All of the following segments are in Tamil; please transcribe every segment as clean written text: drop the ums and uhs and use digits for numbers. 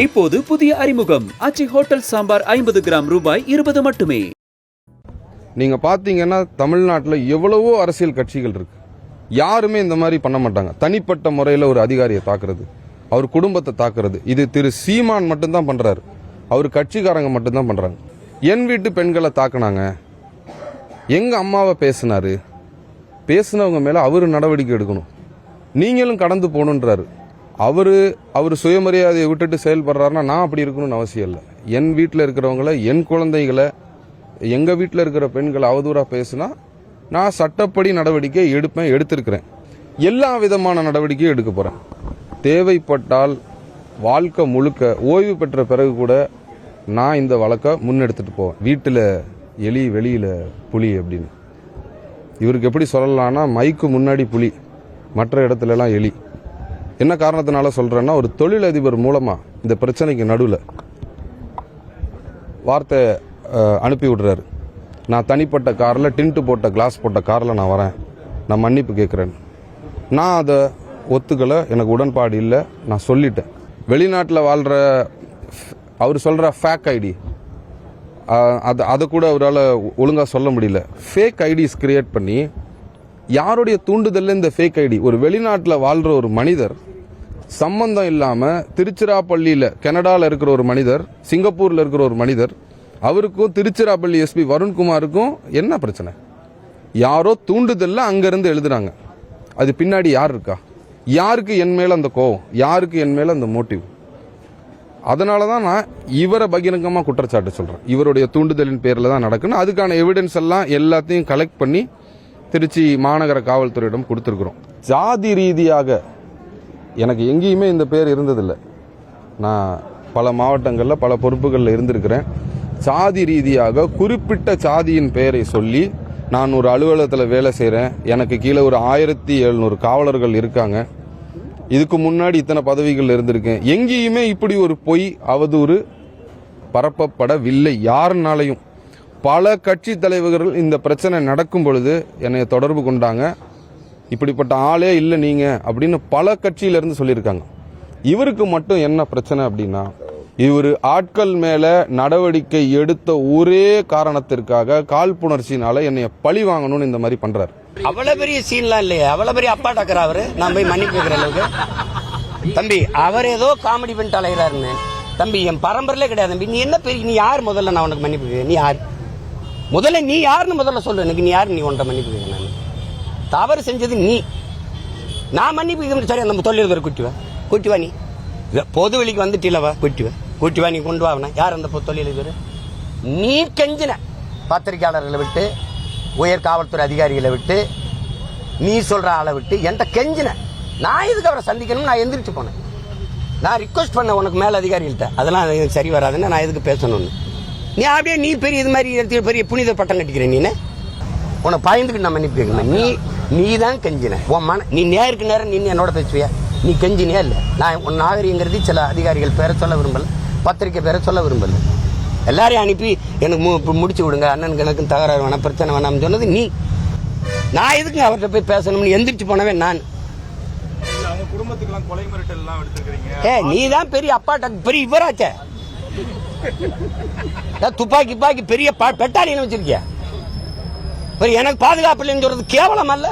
இப்போது புதிய அறிமுகம் ஆச்சி ஹோட்டல் சாம்பார் 50 கிராம் ரூபாய் 20 மட்டுமே. நீங்க பாத்தீங்கன்னா தமிழ்நாட்டில் எவ்வளவோ அரசியல் கட்சிகள் இருக்கு. யாருமே இந்த மாதிரி பண்ண மாட்டாங்க. தனிப்பட்ட முறையில் ஒரு அதிகாரியை தாக்குறது, அவர் குடும்பத்தை தாக்குறது, இது திரு சீமான் மட்டும்தான் பண்றாரு. அவர் கட்சிக்காரங்க மட்டும்தான் பண்றாங்க. என் வீட்டு பெண்களை தாக்குனாங்க, எங்க அம்மாவை பேசினாரு, பேசினவங்க மேல அவரு நடவடிக்கை எடுக்கணும், நீங்களும் கடந்து போகணுன்றாரு. அவர் சுயமரியாதையை விட்டுட்டு செயல்படுறாருன்னா நான் அப்படி இருக்கணும்னு அவசியம் இல்லை. என் வீட்டில் இருக்கிறவங்கள, என் குழந்தைகளை, எங்க வீட்டில் இருக்கிற பெண்களை அவதூறா பேசினா நான் சட்டப்படி நடவடிக்கை எடுத்திருக்கிறேன். எல்லா விதமான நடவடிக்கையும் எடுக்க போறேன். தேவைப்பட்டால் வாழ்க்கை முழுக்க ஓய்வு பெற்ற பிறகு கூட நான் இந்த வழக்கை முன்னெடுத்துட்டு போவேன். வீட்டில் எலி வெளியில புலி அப்படின்னு இவருக்கு எப்படி சொல்லலாம்னா, மைக்கு முன்னாடி புலி, மற்ற இடத்துல எல்லாம் எலி. என்ன காரணத்தினால சொல்றேன்னா, ஒரு தொழிலதிபர் மூலமா இந்த பிரச்சனைக்கு நடுவில் வார்த்தை அனுப்பி விடுறாரு. நான் தனிப்பட்ட காரில், டின்ட்டு போட்ட கிளாஸ் போட்ட காரில் நான் வரேன், நான் மன்னிப்பு கேட்குறேன். நான் அதை ஒத்துக்கலை, எனக்கு உடன்பாடு இல்லை, நான் சொல்லிட்டேன். வெளிநாட்டில் வாழ்கிற அவர் சொல்கிற ஃபேக் ஐடி, அதை கூட அவரால் ஒழுங்காக சொல்ல முடியல. ஃபேக் ஐடிஸ் கிரியேட் பண்ணி யாருடைய தூண்டுதல்ல இந்த ஃபேக் ஐடி, ஒரு வெளிநாட்டில் வாழ்கிற ஒரு மனிதர், சம்பந்தம் இல்லாமல் திருச்சிராப்பள்ளியில் கனடாவில் இருக்கிற ஒரு மனிதர், சிங்கப்பூரில் இருக்கிற ஒரு மனிதர், அவருக்கும் திருச்சிராப்பள்ளி எஸ்பி வருண்குமாருக்கும் என்ன பிரச்சனை? யாரோ தூண்டுதல்ல அங்கிருந்து எழுதுறாங்க. அது பின்னாடி யார் இருக்கா? யாருக்கு என் மேல அந்த கோவம்? யாருக்கு என் மேல அந்த மோட்டிவ்? அதனாலதான் நான் இவரை பகிரங்கமா குற்றச்சாட்டு சொல்றேன். இவருடைய தூண்டுதலின் பேர்ல தான் நடக்குன்னு அதுக்கான எவிடன்ஸ் எல்லாம் எல்லாத்தையும் கலெக்ட் பண்ணி திருச்சி மாநகர காவல்துறையிடம் கொடுத்துருக்குறோம். ஜாதி ரீதியாக எனக்கு எங்கேயுமே இந்த பேர் இருந்ததில்லை. நான் பல மாவட்டங்களில் பல பொறுப்புகளில் இருந்திருக்கிறேன். சாதி ரீதியாக குறிப்பிட்ட சாதியின் பெயரை சொல்லி, நான் ஒரு அலுவலகத்தில் வேலை செய்கிறேன், எனக்கு கீழே ஒரு 1700 காவலர்கள் இருக்காங்க, இதுக்கு முன்னாடி இத்தனை பதவிகள் இருந்திருக்கேன், எங்கேயுமே இப்படி ஒரு பொய் அவதூறு பரப்பப்படவில்லை யாருனாலையும். பல கட்சி தலைவர்கள் இந்த பிரச்சனை நடக்கும் பொழுது என்னை தொடர்பு கொண்டாங்க. இப்படிப்பட்ட ஆளே இல்லை நீங்க அப்படின்னு பல கட்சியிலிருந்து சொல்லியிருக்காங்க. இவருக்கு மட்டும் என்ன பிரச்சனை அப்படின்னா, இவர் ஆட்கள் மேல நடவடிக்கை எடுத்த ஒரே காரணத்திற்காக காழ்ப்புணர்ச்சினால என்னைய பழி வாங்கணும்னு இந்த மாதிரி பண்றாரு. அவ்வளவு பெரிய சீன்லாம் இல்லையா? அவ்வளவு பெரிய அப்பா டக்கர் அவரு. நான் போய் மன்னிப்பு கேட்கிற அளவுக்கு தம்பி, அவர் ஏதோ காமெடி பண்ணிட்டு அலைகிறாருன்னு தம்பி, என் பரம்பரையிலே கிடையாது தம்பி. நீ என்ன பெரிய, நீ யார் முதல்ல? நான் உனக்கு மன்னிப்பு கேட்க, நீ யார் முதல்ல? நீ யாருன்னு முதல்ல சொல்லு எனக்கு. நீ யாரு? நீ உன்ட்ட மன்னிப்பு கேட்க? நான் தவறு செஞ்சது நீ, நான் மன்னிப்பு கேட்க. சரி, நம்ம தொழில் கூட்டிவா, நீ பொது வெளிக்கு வந்துட்டீலவா, கூட்டிவா, நீ கொண்டு வாங்கின. யார் அந்த தொழிலதிபர்? நீ கெஞ்சின பத்திரிகையாளர்களை விட்டு, உயர் காவல்துறை அதிகாரிகளை விட்டு, நீ சொல்ற ஆளை விட்டு என்கிட்ட கெஞ்சின. நான் இதுக்கு அவரை சந்திக்கணும், நான் எந்திரிச்சு போனேன். நான் ரிக்வஸ்ட் பண்ண உனக்கு மேல அதிகாரிகள்கிட்ட, அதெல்லாம் எனக்கு சரி வராதுன்னு, நான் எதுக்கு பேசணும்னு. நீ அப்படியே நீ பெரிய இது மாதிரி பெரிய புனித பட்டம் கட்டிக்கிற. நீ உனக்கு பயந்துக்கிட்டு நான் மன்னிப்பு கேட்கணும். நீ தான் கெஞ்சின. உன் நீ நேருக்கு நேரம் நீ என்னோட பேசுவியா? நீ கெஞ்சினியா? இல்லை. நான் உன் நாகரிகங்கிறது சில அதிகாரிகள் பேரை சொல்ல விரும்பல, பத்திரிக்கை பேரை சொல்ல விரும்பல, எல்லாரையும் அனுப்பி எனக்கு முடிச்சு விடுங்க, அண்ணனுக்கு எனக்கும் தகராறு வேணாம், பிரச்சனை வேணாம்னு சொன்னது நீ. நான் எதுக்கு அவர்கிட்ட போய் பேசணும்னு எந்திரிச்சு போனவே நான். நீ தான் பெரிய அப்பாட்ட பெரிய இவராச்ச, துப்பாக்கி பெரிய பெட்டாலியன் வச்சிருக்கிய, எனக்கு பாதுகாப்பு இல்லைன்னு சொல்றது கேவலம் அல்ல?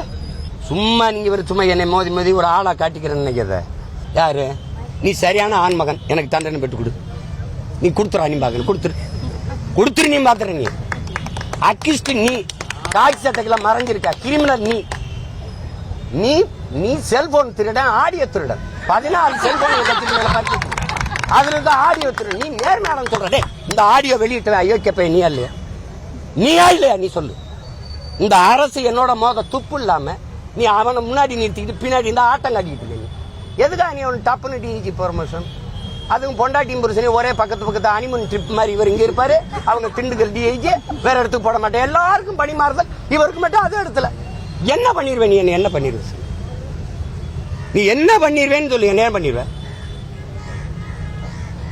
சும்மா நீங்க சும்மா என்னை மோதி ஒரு ஆளா காட்டிக்கிறேன்னு நினைக்கிறத யாரு? நீ சரியான ஆண்மகன், எனக்கு தண்டனை பெற்று கொடு. நீ கொடுத்துறா, நீ பாக்கணும், கொடுத்துரு, நீ பாக்குற. நீ அக்கிஸ்ட், நீ காட்சி சட்டக்கெல்லாம் மறைஞ்சிருக்க கிரிமினல். நீ செல்போன் திருடன், ஆடியோ திருடன், 14 செல்போன் அதுல இருந்து ஆடியோ திருடன். நீ நேர்மையான சொல்ற, இந்த ஆடியோ வெளியிட்ட அயோக்கிய பையன் நீ இல்லையா? நீயா இல்லையா? நீ சொல்லு. இந்த அரசு என்னோட மோத துப்பு இல்லாம நீ அவனை முன்னாடி நிறுத்திக்கிட்டு பின்னாடி இந்த ஆட்டம் காட்டிக்கிட்டு இருக்க. நீ எதுக்காக நீ அவன் டப்புன்னு டிஜி ப்ரொமோஷன்? அதுவும் பொண்டாட்டியும் புருஷனையும் ஒரே பக்கத்து அனிமன் ட்ரிப் மாதிரி. இவர் இங்க இருப்பாரு, அவங்க திண்டுக்கல் டிஐஜி, வேற இடத்துக்கு போட மாட்டேன், எல்லாருக்கும் பணி மாறுதல், இவருக்கு மட்டும் அதே இடத்துல. என்ன பண்ணிடுவேன்? நீ என்ன பண்ணிடுவேன்? நீ என்ன பண்ணிடுவேன்னு சொல்லு. என்ன பண்ணிடுவேன்?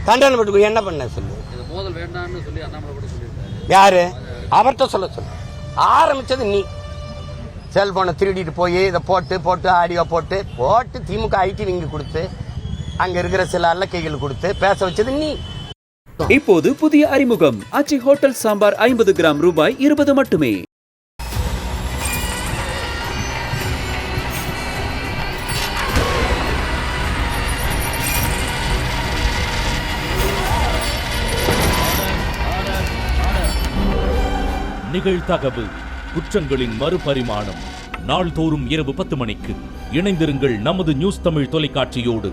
தண்டனை பட்டு என்ன பண்ண சொல்லு. யாரு? அவர்கிட்ட சொல்ல சொல்லு. ஆரம்பிச்சது நீ. செல்போனை திருடிட்டு போய் இதை போட்டு ஆடியோ போட்டு திமுக ஐடி விங்க கொடுத்து அங்க இருக்கிற சில அல்லக்கைகள் கொடுத்து பேச வச்சது நீ. இப்போது புதிய அறிமுகம் ஆச்சி ஹோட்டல் சாம்பார் 50 கிராம் ரூபாய் 20 மட்டுமே. நிகழ்தகவு குற்றங்களின் மறுபரிமாணம். நாள்தோறும் இரவு 10 மணிக்கு இணைந்திருங்கள் நமது நியூஸ் தமிழ் தொலைக்காட்சியோடு.